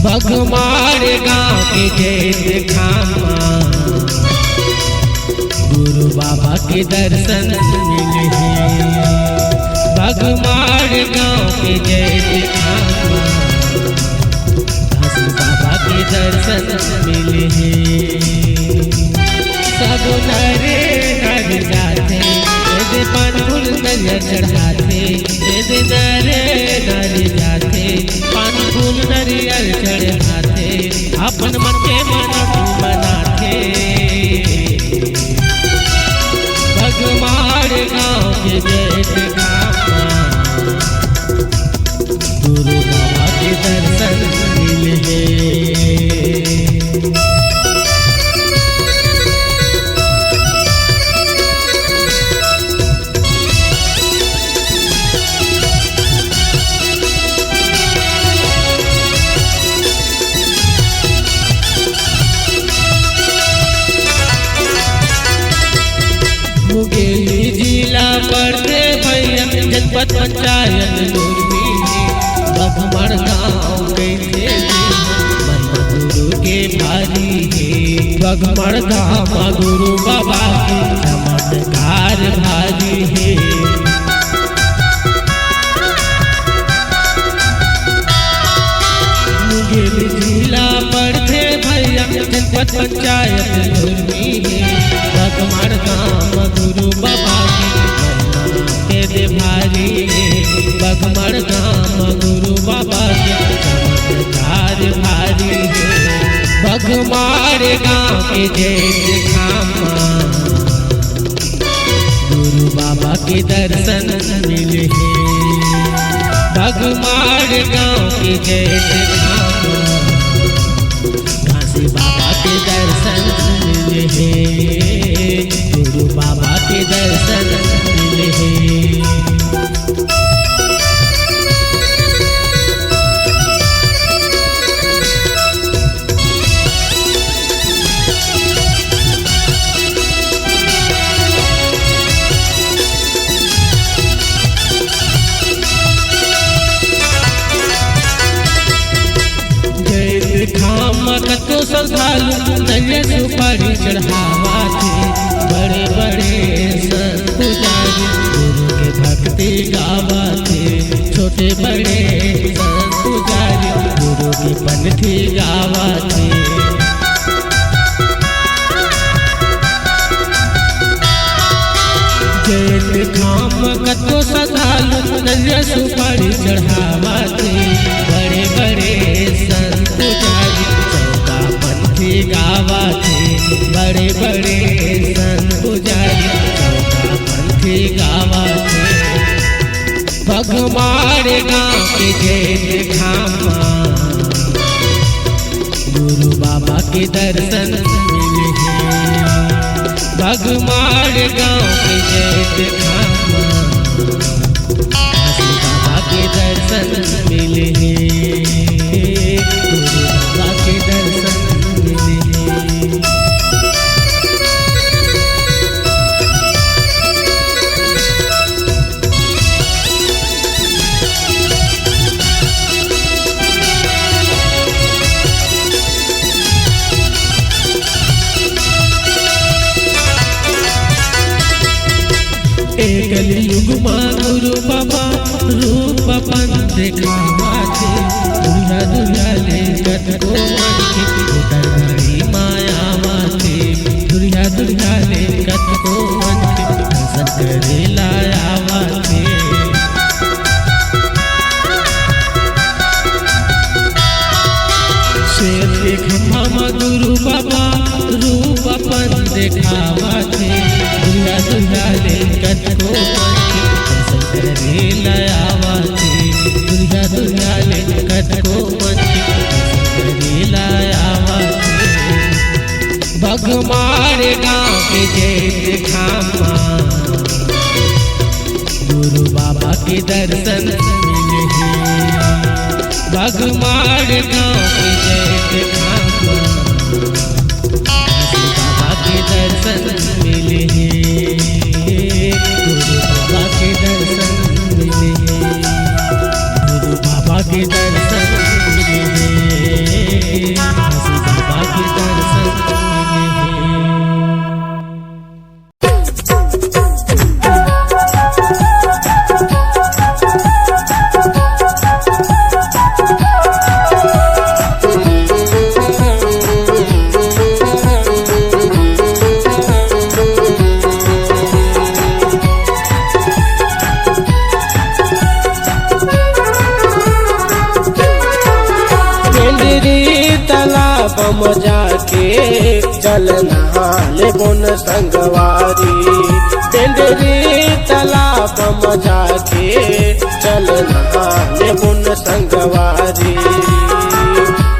बघमार गाँव के जय खामा गुरु बाबा के दर्शन मिले हैं। बघमार गाँव के जय खामा दास बाबा के दर्शन मिले हैं। सब नरे नर जाते दे पान फूल नरियर चढ़ाते दे नरे नर जाते पान फूल नरियर चढ़ाते अपन मन के मन मनाते। बघमार गाँव के जय खामा गुरु बाबा के दर्शन मिले हैं। मुंगेली जिला पड़ते भैया जनपद पंचायत लुरमी बघमार गाँव कैसे महिमा गुरु के भारी है। बघमार धाम गुरु बाबा के चमत्कार भारी है। मुंगेली जिला पड़ते भैया जनपद पंचायत लुरमी बघमार गाँव गुरु बाबा के दे भारी है। बघमार गाँव गुरु बाबा के चमत्कार भारी है। बघमार गाँव के जय खामा गुरु बाबा के दर्शन मिले हैं। बघमार गाँव के जय खामा बाबा के दर्शन मिले हैं। गुरु बाबा के दर्शन मिले हैं। कतो श्रद्धालु नरियर सुपारी चढ़ावा थे। बड़े बड़े संत पुजारी गुरु के भक्ति गावा थे। छोटे बड़े संत पुजारी गुरु की पंथी गावा थे। जय खाम कतो श्रद्धालु नरियर सुपारी चढ़ावा थे। बड़े बड़े संत पुजारी गावा थे। बड़े बड़े संत पुजारी पंथी गावा थे। बघमार गाँव के जय खामा गुरु बाबा के दर्शन मिले हैं। बघमार गाँव के जय खामा बाबा के दर्शन मिले हैं। गुरु बाबा के दर्शन कलयुग माँ गुरु बाबा रूप अपन देखावा थे। दुल्हा दुल्हा ले कतको मनके उतर घड़ी मायावा थे। दुल्हा दुल्हा ले कतको मनके दर्शन करे लायावा थे। शेर देखा गुरु बाबा रूप अपन देखावा थे। दुल्हा दुल्हा ले कतको मनके दर्शन करे लायावा थे। दुल्हा दुल्हा ले कतको मनके दर्शन करे लायावा थे। बघमार गाँव के जय खामा गुरु बाबा के दर्शन मिले हैं। बघमार गाँव के जय खामा बाबा के दर्शन मिले हैं। गुरु बाबा के दर्शन मिले हैं। गुरु बाबा के दर्शन मिले हैं। पिंडरी तालाब में जाके चल नहाले बुन संगवारी। पिंडरी तालाब में जाके चल नहाले बुन संगवारी।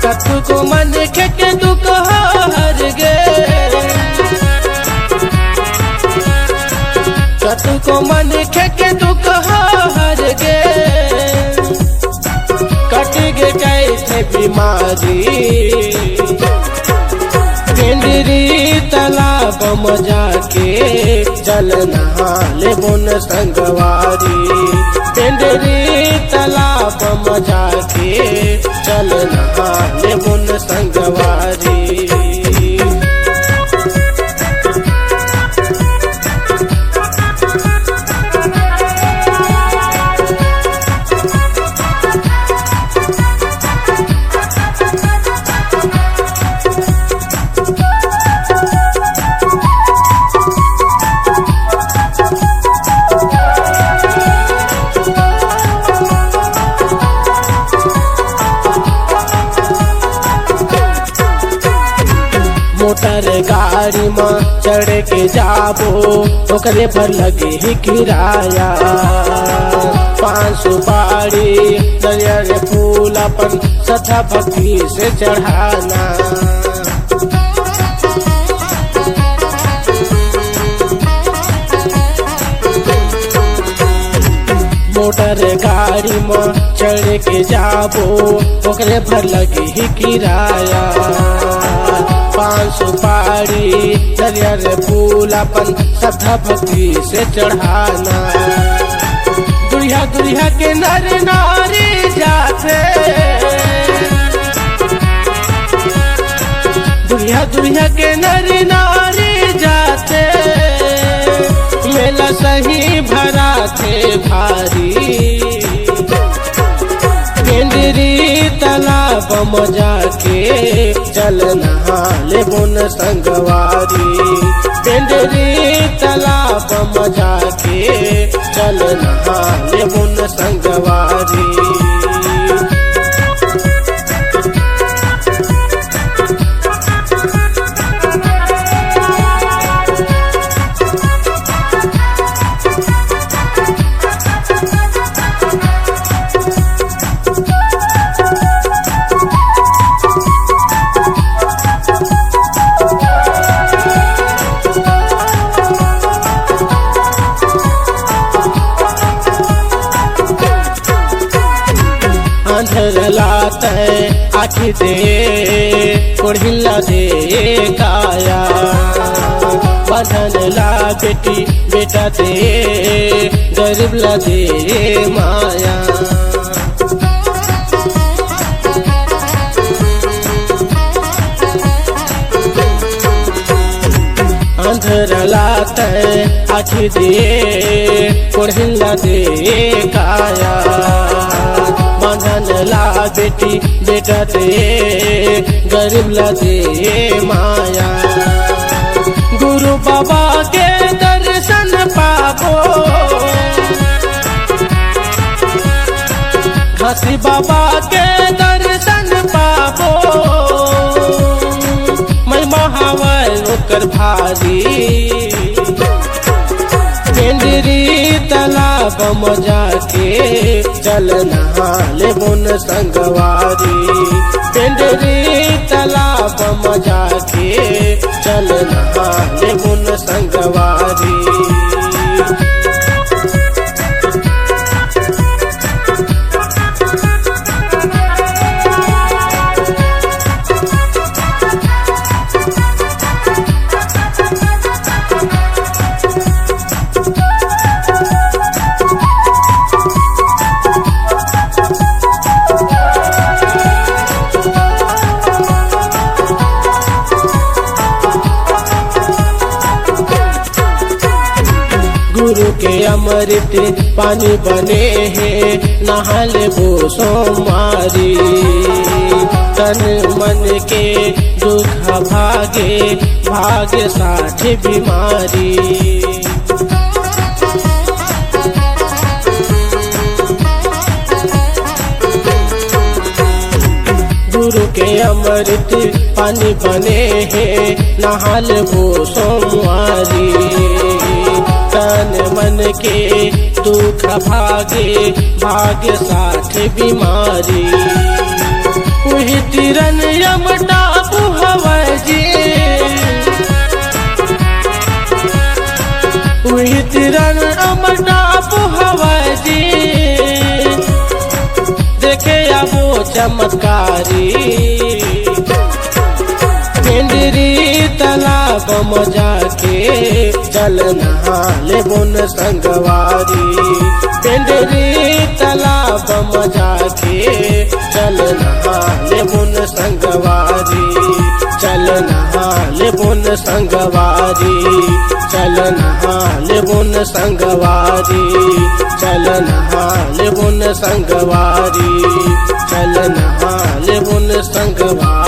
कतु को मन के दुख हर गे, कतु को मन के दुख हर गे। कट गे कैसे बीमारी। पिंडरी तालाब में जाके चल नहाले बुन संगवारी। पिंडरी तालाब में जाके चल नहाले बुन संगवारी। मोटर गाड़ी में चढ़ के जाबो ओकरे पर लगे ही किराया। 500 बाड़ी नरियर फूल अपन सथा भक्ति से चढ़ाना। मोटर गाड़ी में चढ़ के जाबो ओकरे पर लगे ही किराया। 500 बाड़ी नरियर फूल अपन सथा भक्ति से चढ़ाना। दुरिया दुरिया के नर नारी जाते, दुरिया दुरिया के नर नारी जाते। मेला सही भरा थे भारी। पिंडरी तालाब में जाके चल नहाले बुन संगवारी। पिंडरी तालाब में जाके चल नहाले बुन संगवारी। अंधर लाते आखी दे कोढ़िला दे काया। बंधन ला बेटी बेटा दे गरीब ला दे माया। अंधर लाते आखी दे कोढ़िला दे काया। बंधन ला बेटी बेटा दे गरीब ला दे माया। गुरु बाबा के दर्शन पाबो, घासी बाबा के दर्शन पाबो। मैं महावर ओकर भारी। पिंडरी तालाब में जाके चल नहाले बुन संगवारी। पिंडरी तालाब में जाके चल नहाले बुन संगवारी। गुरु के अमृत पानी बने हैं नहाले वो सोमारी। तन मन के दुख भागे भाग्य 60 बीमारी। गुरु के अमृत पानी बने हैं नहाल वो सोमवारी। तन मन के दुख भागे भाग्य साथ बीमारी। वही तिरन यमटा हवा जी, वही तिरन अमटा हवा जी। देखे वो चमत्कारी केंद्री तालाब में जाके चल नहाले बुन संगवारी। केंद्री तालाब में जाके चल नहाले बुन संगवारी। चल नहाले बुन संगवारी। चल नहाले बुन संगवारी। चल नहाले बुन संगवारी। चल नहाले बुन संगवारी।